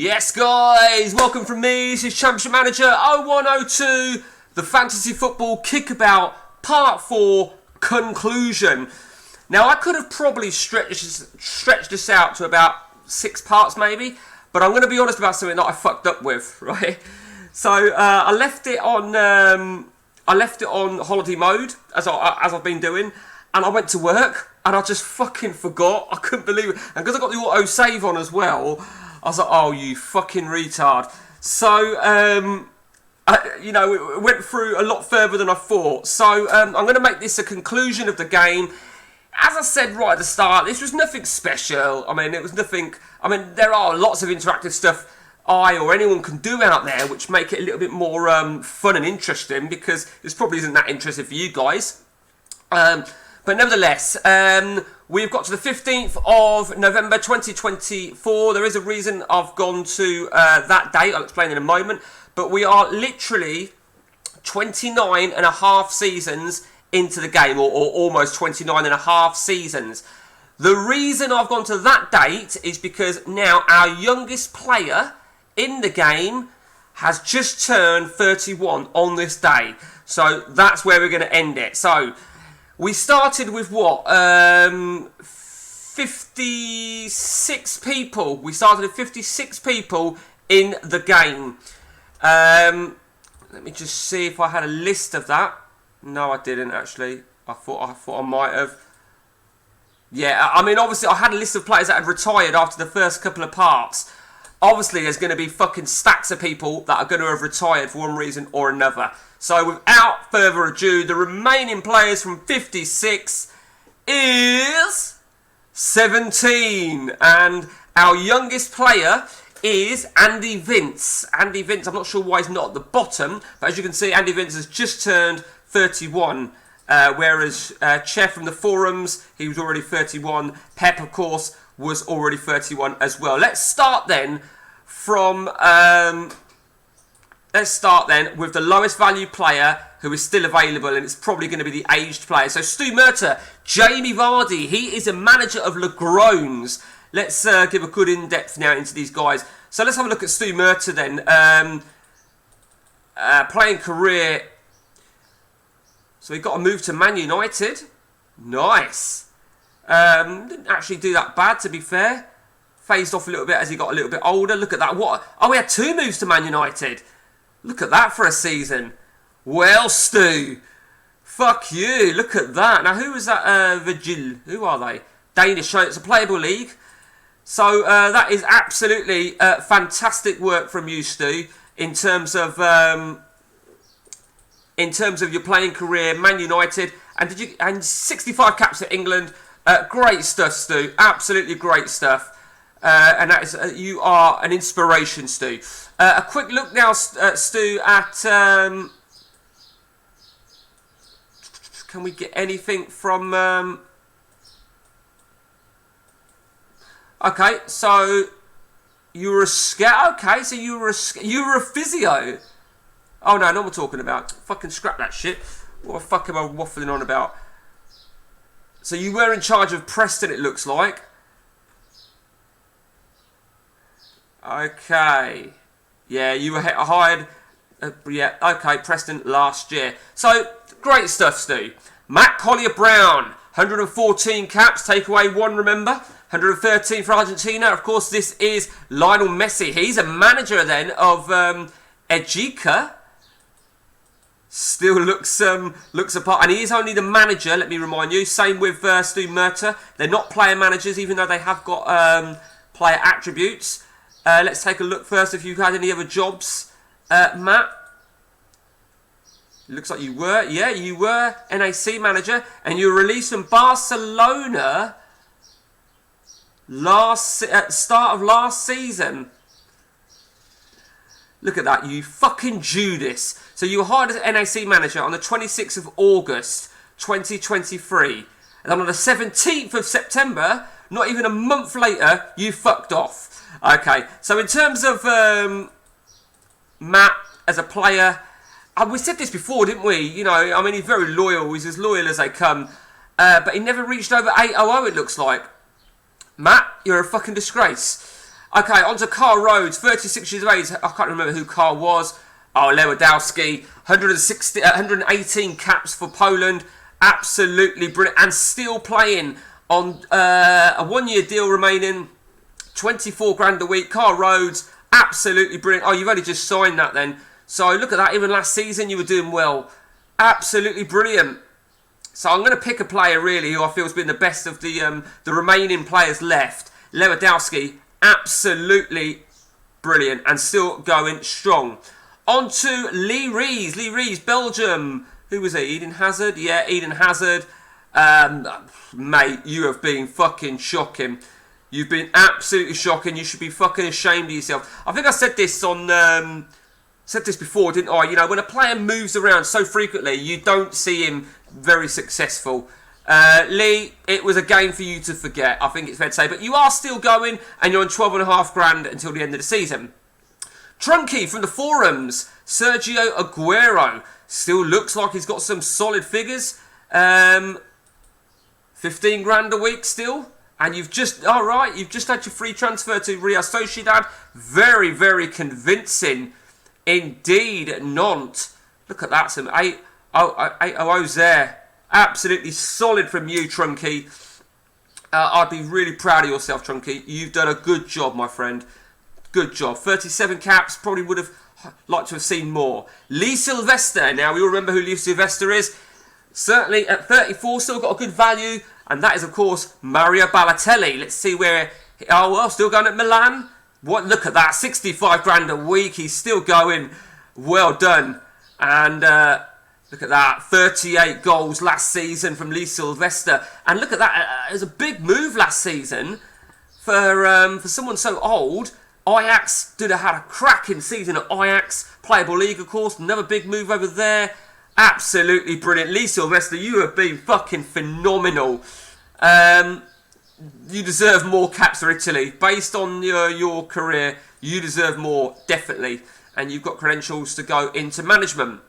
Yes, guys, welcome from me. This is Championship Manager 0102, the Fantasy Football Kickabout Part 4 conclusion. Now, I could have probably stretched this out to about 6 parts, maybe, but I'm going to be honest about something that I fucked up with, right? So I left it on holiday mode as I've been doing, and I went to work and I just fucking forgot. I couldn't believe it, and because I got the auto save on as well, I was like, oh, you fucking retard. So, it went through a lot further than I thought. So, I'm going to make this a conclusion of the game. As I said right at the start, this was nothing special. There are lots of interactive stuff I or anyone can do out there which make it a little bit more fun and interesting, because this probably isn't that interesting for you guys. But nevertheless, we've got to the 15th of November 2024. There is a reason I've gone to that date. I'll explain in a moment. But we are literally 29 and a half seasons into the game, or almost 29 and a half seasons. The reason I've gone to that date is because now our youngest player in the game has just turned 31 on this day. So that's where we're going to end it. So we started with what? 56 people. We started with 56 people in the game. Let me just see if I had a list of that. No, I didn't actually. I thought I might have. Yeah, obviously I had a list of players that had retired after the first couple of parts. Obviously, there's going to be fucking stacks of people that are going to have retired for one reason or another. So, without further ado, the remaining players from 56 is 17. And our youngest player is Andy Vince. Andy Vince, I'm not sure why he's not at the bottom, but as you can see, Andy Vince has just turned 31. Whereas Chef from the forums, he was already 31. Pep, of course, was already 31 as well. Let's start then with the lowest value player who is still available, and it's probably going to be the aged player. So Stu Murta, Jamie Vardy, he is a manager of Legrones. Let's give a good in-depth now into these guys. So let's have a look at Stu Murta then. Playing career. So he got a move to Man United. Nice. Didn't actually do that bad, to be fair. Phased off a little bit as he got a little bit older. Look at that. What? Oh, we had 2 moves to Man United. Look at that for a season. Well, Stu. Fuck you. Look at that. Now, who was that? Vigil. Who are they? Danish. So it's a playable league. So that is absolutely fantastic work from you, Stu, in terms of your playing career, Man United, and 65 caps for England. Great stuff, Stu. Absolutely great stuff. And that is you are an inspiration, Stu. A quick look now, Stu, at can we get anything from? Okay, so you were a scout. Okay, so you were a physio. Oh no, what we're talking about. Fucking scrap that shit. What the fuck am I waffling on about? So you were in charge of Preston, it looks like. Okay. Yeah, you were hired. Okay, Preston last year. So, great stuff, Stu. Matt Collier-Brown, 114 caps, take away 1, remember? 113 for Argentina. Of course, this is Lionel Messi. He's a manager then of Ejika. Still looks apart, and he is only the manager, let me remind you. Same with Stu Murta. They're not player managers, even though they have got player attributes. Let's take a look first if you've had any other jobs, Matt. Looks like you were. Yeah, you were NAC manager, and you were released from Barcelona at the start of last season. Look at that, you fucking Judas. So you were hired as NAC manager on the 26th of August, 2023. And then on the 17th of September, not even a month later, you fucked off. Okay, so in terms of Matt as a player, we said this before, didn't we? You know, he's very loyal. He's as loyal as they come. But he never reached over 800, it looks like. Matt, you're a fucking disgrace. Okay, on to Carl Rhodes, 36 years of age. I can't remember who Carl was. Oh, Lewandowski, 118 caps for Poland. Absolutely brilliant. And still playing on a one-year deal remaining. 24 grand a week. Carl Rhodes, absolutely brilliant. Oh, you've only just signed that then. So look at that. Even last season you were doing well. Absolutely brilliant. So I'm going to pick a player really who I feel has been the best of the remaining players left. Lewandowski, absolutely brilliant and still going strong. On to Lee Rees. Lee Rees, Belgium. Who was it? Eden Hazard? Yeah, Eden Hazard. Mate, you have been fucking shocking. You've been absolutely shocking. You should be fucking ashamed of yourself. I think I said this on... said this before, didn't I? You know, when a player moves around so frequently, you don't see him very successful. Lee, it was a game for you to forget, I think it's fair to say. But you are still going, and you're on 12.5 grand until the end of the season. Trunky from the forums, Sergio Aguero. Still looks like he's got some solid figures. 15 grand a week still. And you've just, you've just had your free transfer to Real Sociedad. Very, very convincing indeed. Nantes. Look at that, some 8-0-0s there. Absolutely solid from you, Trunky. I'd be really proud of yourself, Trunky. You've done a good job, my friend. Good job. 37 caps. Probably would have liked to have seen more. Lee Sylvester. Now, we all remember who Lee Sylvester is. Certainly at 34, still got a good value. And that is, of course, Mario Balotelli. Let's see where... Oh, well, still going at Milan. What? Look at that. 65 grand a week. He's still going. Well done. And look at that. 38 goals last season from Lee Sylvester. And look at that. It was a big move last season for someone so old. Ajax had a cracking season at Ajax. Playable league, of course. Another big move over there. Absolutely brilliant. Lee Sylvester, you have been fucking phenomenal. You deserve more caps for Italy. Based on your career, you deserve more, definitely. And you've got credentials to go into management.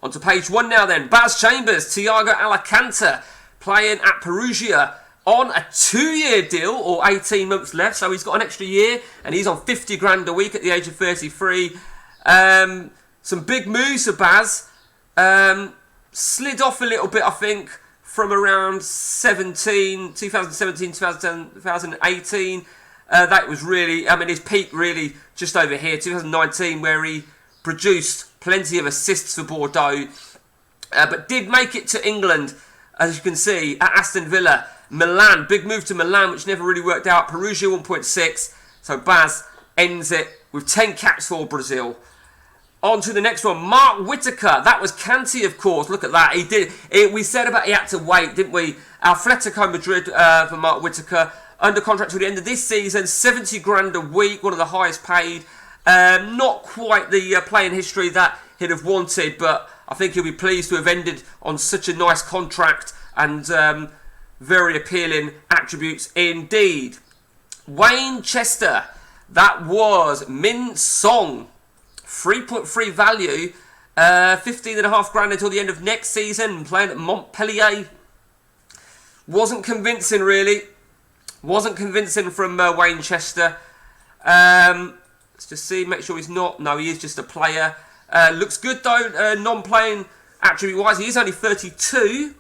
On to page 1 now then. Baz Chambers, Thiago Alcantara, playing at Perugia on a 2-year deal, or 18 months left. So he's got an extra year, and he's on 50 grand a week at the age of 33. Some big moves for Baz. Slid off a little bit, I think, from around 2017, 2018. That was really, his peak really just over here, 2019, where he produced plenty of assists for Bordeaux, but did make it to England, as you can see, at Aston Villa. Milan, big move to Milan, which never really worked out. Perugia 1.6, so Baz ends it with 10 caps for Brazil. On to the next one, Mark Whitaker. That was Kanté, of course. Look at that. He did. We said about he had to wait, didn't we? Atletico Madrid for Mark Whitaker. Under contract till the end of this season. 70 grand a week. One of the highest paid. Not quite the playing history that he'd have wanted, but I think he'll be pleased to have ended on such a nice contract and very appealing attributes indeed. Wayne Chester. That was Min Song. 3.3 value, 15.5 grand until the end of next season, playing at Montpellier. Wasn't convincing, really. Wasn't convincing from Wayne Chester. Let's just see, make sure he's not. No, he is just a player. Looks good, though, non-playing attribute-wise. He is only 32.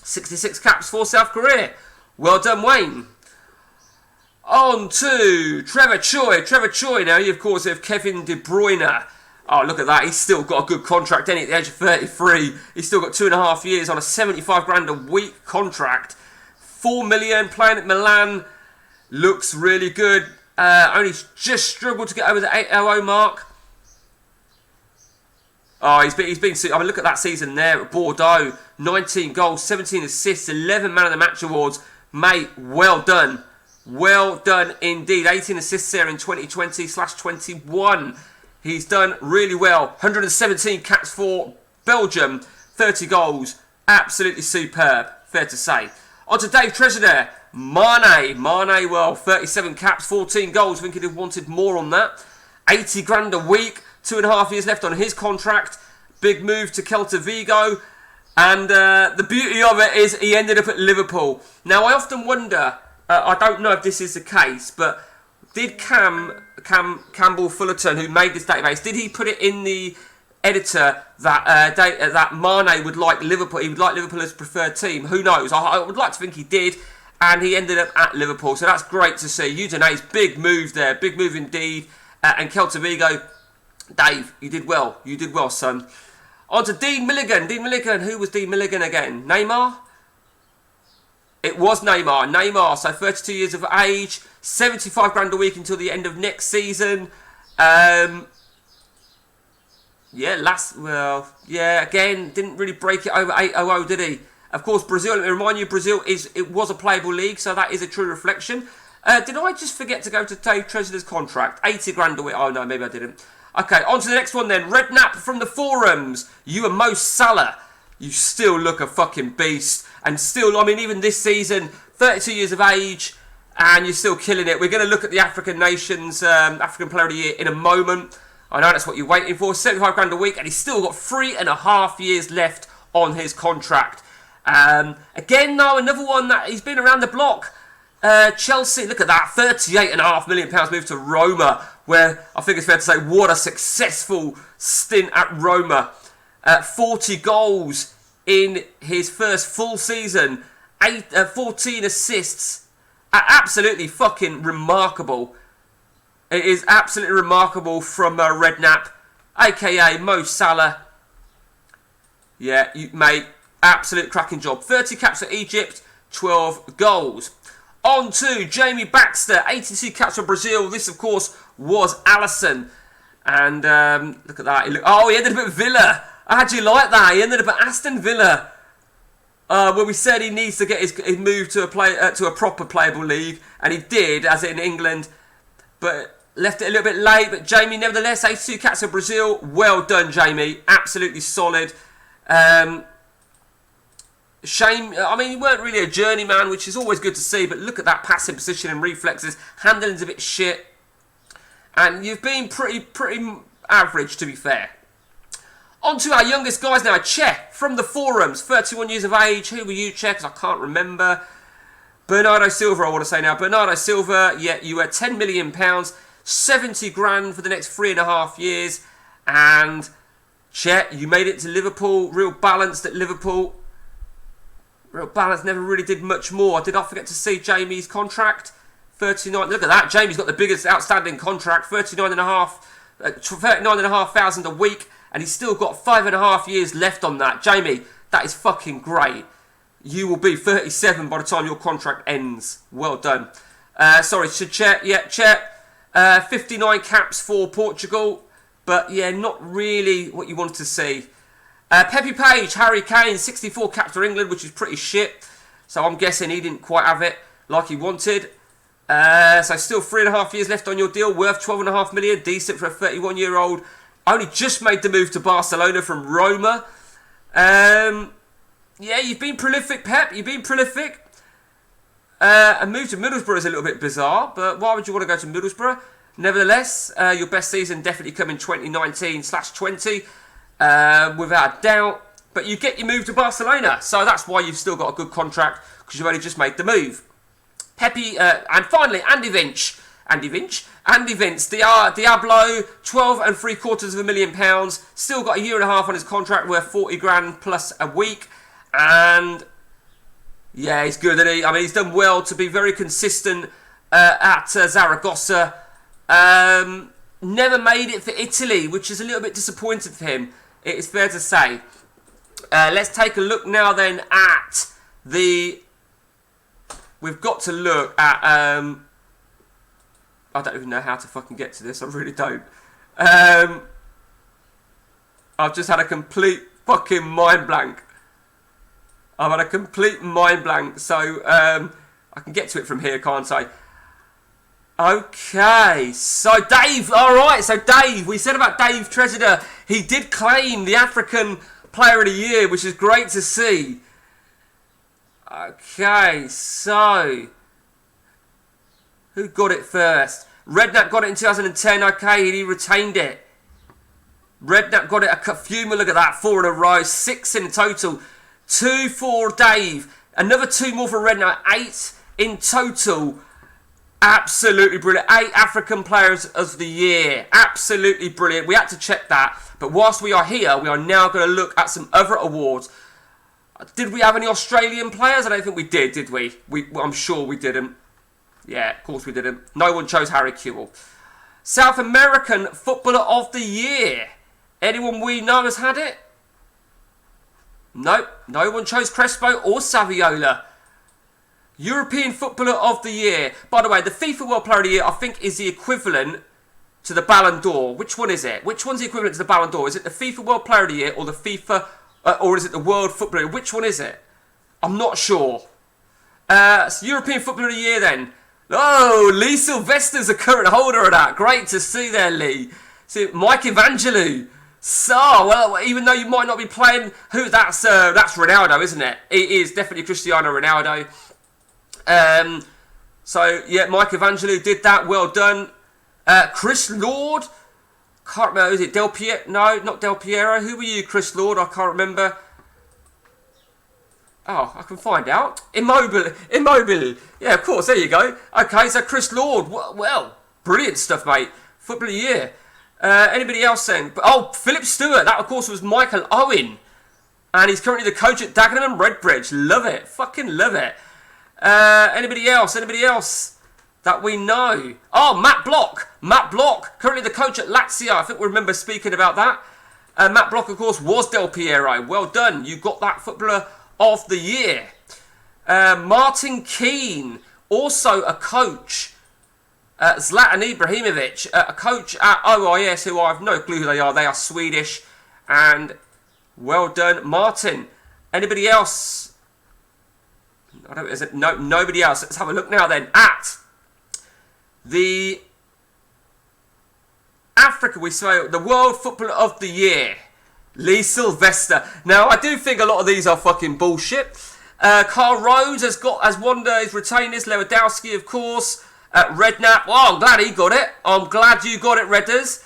66 caps for South Korea. Well done, Wayne. On to Trevor Choi. Trevor Choi now, you of course have Kevin De Bruyne. Oh, look at that. He's still got a good contract, ain't he, at the age of 33. He's still got 2.5 years on a 75 grand a week contract. 4 million, playing at Milan. Looks really good. Only just struggled to get over the 8-0 mark. Oh, he's been. I mean, look at that season there at Bordeaux. 19 goals, 17 assists, 11 man of the match awards. Mate, well done. Well done indeed. 18 assists there in 2020/21. He's done really well. 117 caps for Belgium. 30 goals. Absolutely superb. Fair to say. On to Dave Trezeguet. Mane, well, 37 caps, 14 goals. I think he'd have wanted more on that. 80 grand a week. 2.5 years left on his contract. Big move to Celta Vigo. And the beauty of it is he ended up at Liverpool. Now, I often wonder... I don't know if this is the case, but did Campbell Fullerton, who made this database, did he put it in the editor that that Mane would like Liverpool? He would like Liverpool as preferred team. Who knows? I would like to think he did, and he ended up at Liverpool. So that's great to see. Udone's big move there, big move indeed. And Celta Vigo, Dave, you did well. You did well, son. On to Dean Milligan. Dean Milligan. Who was Dean Milligan again? Neymar? It was Neymar. Neymar. So 32 years of age. 75 grand a week until the end of next season. Yeah, again, didn't really break it over 8-0, did he? Of course, Brazil, let me remind you, Brazil was a playable league, so that is a true reflection. Did I just forget to go to Dave Treasure's contract? 80 grand a week. Oh, no, maybe I didn't. Okay, on to the next one then. Redknapp from the forums. You and Mo Salah. You still look a fucking beast. And still, I mean, even this season, 32 years of age, and you're still killing it. We're going to look at the African nations, African Player of the Year in a moment. I know that's what you're waiting for. 75 grand a week, and he's still got 3.5 years left on his contract. Again, though, another one that he's been around the block. Chelsea, look at that, £38.5 million moved to Roma, where I think it's fair to say what a successful stint at Roma. 40 goals in his first full season, 14 assists. Absolutely fucking remarkable. It is absolutely remarkable from Redknapp, aka Mo Salah. Yeah, mate, absolute cracking job. 30 caps for Egypt, 12 goals. On to Jamie Baxter, 82 caps for Brazil. This, of course, was Alisson. And look at that. He ended up at Villa. How'd you like that? He ended up at Aston Villa. Where we said he needs to get his move to a proper playable league. And he did, as in England. But left it a little bit late. But Jamie, nevertheless, 82 caps for Brazil. Well done, Jamie. Absolutely solid. Shame, I mean, you weren't really a journeyman, which is always good to see, but look at that passing position and reflexes. Handling's a bit shit. And you've been pretty average, to be fair. On to our youngest guys now. Che from the forums, 31 years of age. Who were you, Che? Because I can't remember. Bernardo Silva, I want to say now. Bernardo Silva, yeah, you were £10 million, 70 grand for the next 3.5 years. And Che, you made it to Liverpool, real balanced at Liverpool. Real balance, never really did much more. Did I forget to see Jamie's contract? 39, look at that. Jamie's got the biggest outstanding contract, 39,500 a week, and he's still got 5.5 years left on that. Jamie, that is fucking great. You will be 37 by the time your contract ends. Well done. Sorry, Chet. Yeah, Chet. 59 caps for Portugal, but yeah, not really what you wanted to see. Pepe Page, Harry Kane, 64 caps for England, which is pretty shit. So I'm guessing he didn't quite have it like he wanted. So still 3.5 years left on your deal, worth 12.5 million, decent for a 31-year-old. Only just made the move to Barcelona from Roma. Yeah, you've been prolific, Pep. You've been prolific. A move to Middlesbrough is a little bit bizarre, but why would you want to go to Middlesbrough? Nevertheless, your best season definitely come in 2019/20. Without doubt, but you get your move to Barcelona, so that's why you've still got a good contract, because you've only just made the move. Pepe, and finally, Andy Vince, Diablo, £12.75 million, still got a year and a half on his contract, worth 40 grand plus a week, and yeah, he's good, isn't he? I mean, he's done well to be very consistent at Zaragoza. Never made it for Italy, which is a little bit disappointing for him. It is fair to say. Let's take a look now then at the... We've got to look at... I don't even know how to fucking get to this. I really don't. I've just had a complete fucking mind blank. I've had a complete mind blank. So I can get to it from here, can't I? Okay, so Dave, alright, so Dave, we said about Dave Treasurer, he did claim the African Player of the Year, which is great to see. Okay, so, who got it first? Redknapp got it in 2010, okay, and he retained it. Redknapp got it a few, look at that, 4 in a row, 6 in total. 2 for Dave, another 2 more for Redknapp, 8 in total. Absolutely brilliant. 8 African Players of the Year. Absolutely brilliant. We had to check that. But whilst we are here, we are now going to look at some other awards. Did we have any Australian players? I don't think we did we? I'm sure we didn't. Yeah, of course we didn't. No one chose Harry Kewell. South American Footballer of the Year. Anyone we know has had it? Nope. No one chose Crespo or Saviola. European Footballer of the Year. By the way, the FIFA World Player of the Year, I think, is the equivalent to the Ballon d'Or. Which one is it? Which one's the equivalent to the Ballon d'Or? Is it the FIFA World Player of the Year or the FIFA, or is it the World Footballer? Which one is it? I'm not sure. It's European Footballer of the Year then. Oh, Lee Sylvester's the current holder of that. Great to see there, Lee. See, Mike Evangelou. So, well, even though you might not be playing, that's Ronaldo, isn't it? It is definitely Cristiano Ronaldo. So, yeah, Mike Evangelou did that. Well done. Chris Lord. Can't remember. Is it Del Piero? No, not Del Piero. Who were you, Chris Lord? I can't remember. Oh, I can find out. Immobile. Yeah, of course. There you go. Okay, so Chris Lord. Well, brilliant stuff, mate. Footballer of the Year. Anybody else saying? Oh, Philip Stewart. That, of course, was Michael Owen. And he's currently the coach at Dagenham and Redbridge. Love it. Fucking love it. Anybody else? Anybody else that we know? Oh, Matt Block. Matt Block, currently the coach at Lazio. I think we remember speaking about that. Matt Block, of course, was Del Piero. Well done. You got that Footballer of the Year. Martin Keane, also a coach. Zlatan Ibrahimovic, a coach at OIS, who I have no clue who they are. They are Swedish. And well done, Martin. Anybody else? I don't. Is it? No, nobody else. Let's have a look now then at the Africa. We say the World Footballer of the Year, Lee Sylvester. Now I do think a lot of these are fucking bullshit. Carl Rhodes has won his retainers. Lewandowski, of course. Redknapp. Oh, I'm glad he got it. I'm glad you got it, Redders.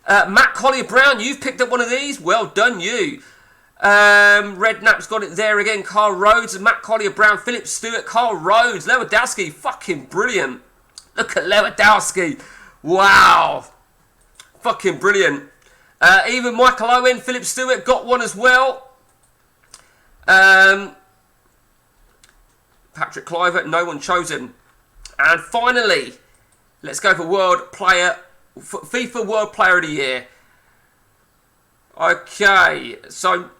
Matt Collier-Brown, you've picked up one of these. Well done, you. Redknapp's got it there again. Carl Rhodes, Matt Collier-Brown, Philip Stewart, Carl Rhodes, Lewandowski, fucking brilliant. Look at Lewandowski. Wow. Fucking brilliant. Even Michael Owen, Philip Stewart got one as well. Patrick Kluivert, no one chosen. And finally, let's go for FIFA World Player of the Year. Okay, so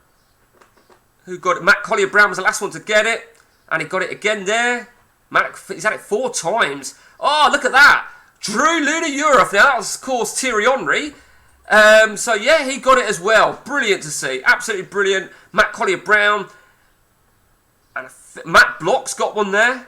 who got it? Matt Collier-Brown was the last one to get it, and he got it again there. He's had it 4 times. Oh, look at that. Drew Luna-Europe. Now, that was, of course, Thierry Henry. So, yeah, he got it as well. Brilliant to see. Absolutely brilliant. Matt Collier-Brown. And Matt Block's got one there.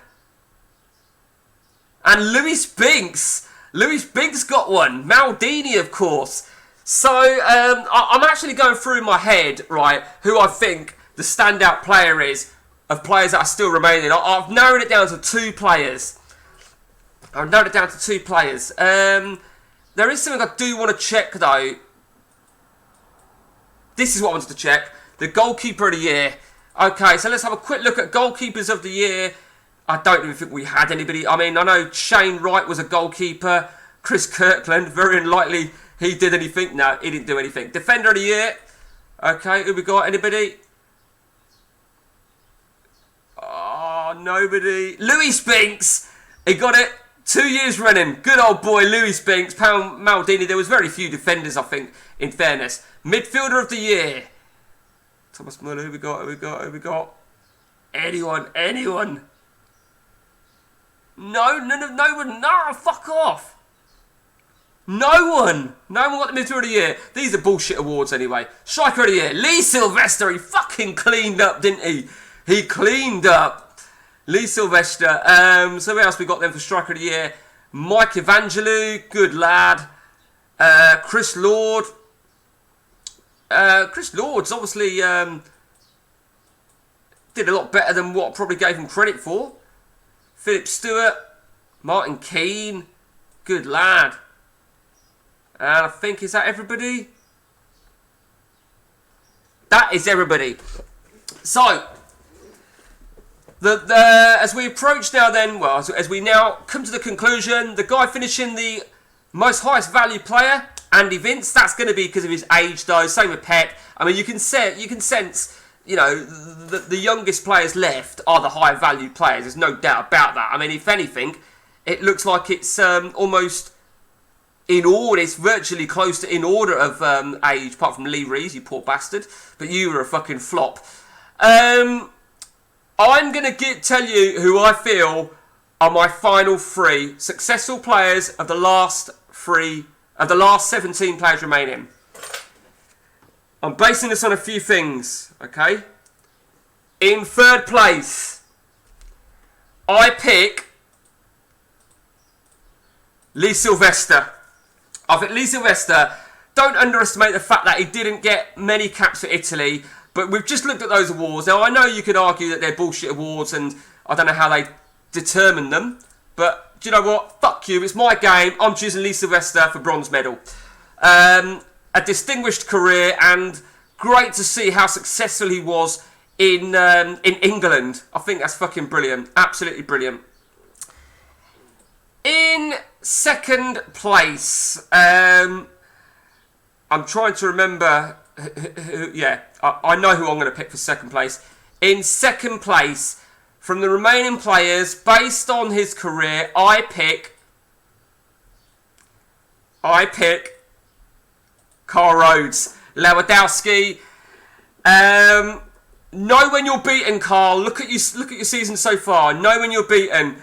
And Lewis Binks. Lewis Binks got one. Maldini, of course. So, I'm actually going through in my head, right, who I think the standout player is of players that are still remaining. I've narrowed it down to 2 players. There is something I do want to check, though. This is what I wanted to check. The Goalkeeper of the Year. Okay, so let's have a quick look at Goalkeepers of the Year. I don't even think we had anybody. I mean, I know Shane Wright was a goalkeeper. Chris Kirkland, very unlikely he did anything. No, he didn't do anything. Defender of the Year. Okay, who we got? Anybody? Oh, nobody. Louis Binks. He got it 2 years running. Good old boy, Louis Binks. Maldini. There was very few defenders, I think, in fairness. Midfielder of the Year. Thomas Muller. Who we got? Anyone? No one. No, fuck off. No one got the Midfielder of the Year. These are bullshit awards anyway. Striker of the Year, Lee Sylvester. He fucking cleaned up, didn't he? He cleaned up. Lee Sylvester. So who else we got then for Striker of the Year? Mike Evangelou, good lad. Chris Lord. Chris Lord's obviously did a lot better than what I probably gave him credit for. Philip Stewart. Martin Keane, good lad. And I think, is that everybody? That is everybody. So, As we approach now then, well, as we now come to the conclusion, the guy finishing the most highest value player, Andy Vince, that's going to be because of his age though, same with Pep. I mean, you can sense, you know, the youngest players left are the higher value players, there's no doubt about that. I mean, if anything, it looks like it's almost in order, it's virtually close to in order of age, apart from Lee Rees, you poor bastard, but you were a fucking flop. I'm going to tell you who I feel are my final 3 successful players of the last 17 players remaining. I'm basing this on a few things, okay? In 3rd place, I pick Lee Sylvester. I think Lee Sylvester, don't underestimate the fact that he didn't get many caps for Italy, but we've just looked at those awards. Now, I know you could argue that they're bullshit awards and I don't know how they determine them, but do you know what? Fuck you, it's my game. I'm choosing Lee Sylvester for bronze medal. A distinguished career and great to see how successful he was in England. I think that's fucking brilliant. Absolutely brilliant. In 2nd place, I'm trying to remember yeah, I know who I'm going to pick for 2nd place. In 2nd place, from the remaining players, based on his career, I pick Carl Rhodes. Lewandowski. Know when you're beaten, Carl. Look at your season so far. Know when you're beaten.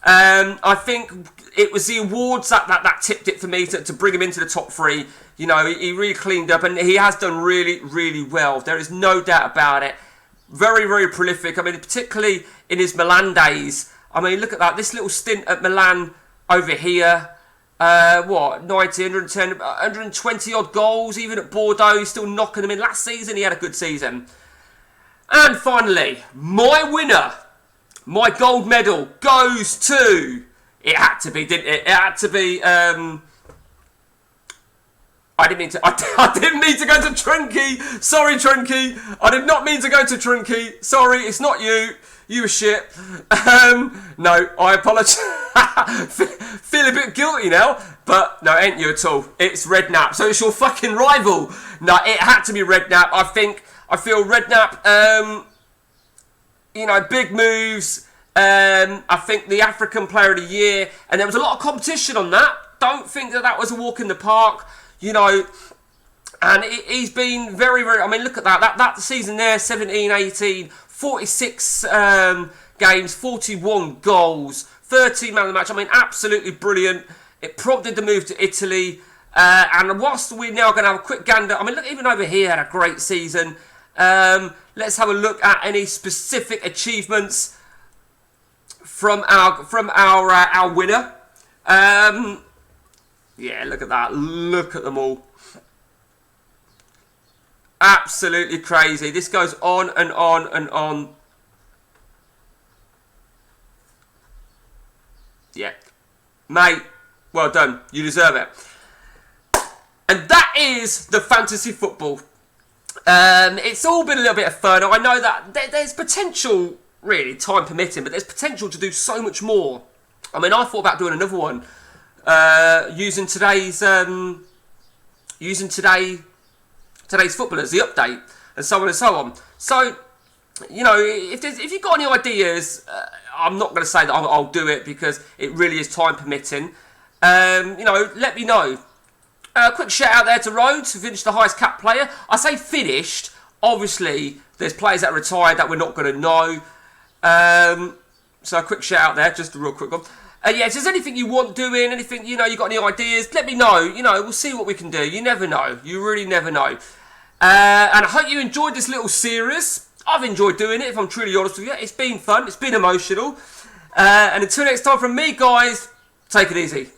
I think it was the awards that tipped it for me to bring him into the top 3. You know, he really cleaned up and he has done really, really well. There is no doubt about it. Very, very prolific. I mean, particularly in his Milan days. I mean, look at that. This little stint at Milan over here. 90, 110, 120 odd goals. Even at Bordeaux, he's still knocking them in. Last season, he had a good season. And finally, my winner, my gold medal goes to... It had to be, didn't it? It had to be... I didn't mean to go to Trinky. Sorry, Trinky. I did not mean to go to Trinky. Sorry, it's not you. You were shit. No, I apologise. Feel a bit guilty now. But no, ain't you at all. It's Redknapp. So it's your fucking rival. No, it had to be Redknapp. I feel Redknapp, you know, big moves. I think the African Player of the Year. And there was a lot of competition on that. Don't think that was a walk in the park. You know, and he's been very, very... I mean, look at that. That season there, 17, 18, 46 games, 41 goals, 13 man of the match. I mean, absolutely brilliant. It prompted the move to Italy. And whilst we're now going to have a quick gander... I mean, look, even over here had a great season. Let's have a look at any specific achievements from our winner. Yeah, look at that. Look at them all. Absolutely crazy. This goes on and on and on. Yeah. Mate, well done. You deserve it. And that is the fantasy football. It's all been a little bit of fun. I know that there's potential, really, time permitting, but there's potential to do so much more. I mean, I thought about doing another one. Using today's footballers, the update, and so on and so on. So, you know, if you've got any ideas, I'm not going to say that I'll do it because it really is time permitting. You know, let me know. Quick shout out there to Rhodes, who finished the highest cap player. I say finished. Obviously, there's players that retired that we're not going to know. So a quick shout out there, just a real quick one. Yeah, if there's anything you want doing, anything, you know, you got any ideas, let me know. You know, we'll see what we can do. You never know. You really never know. And I hope you enjoyed this little series. I've enjoyed doing it, if I'm truly honest with you. It's been fun. It's been emotional. And until next time from me, guys, take it easy.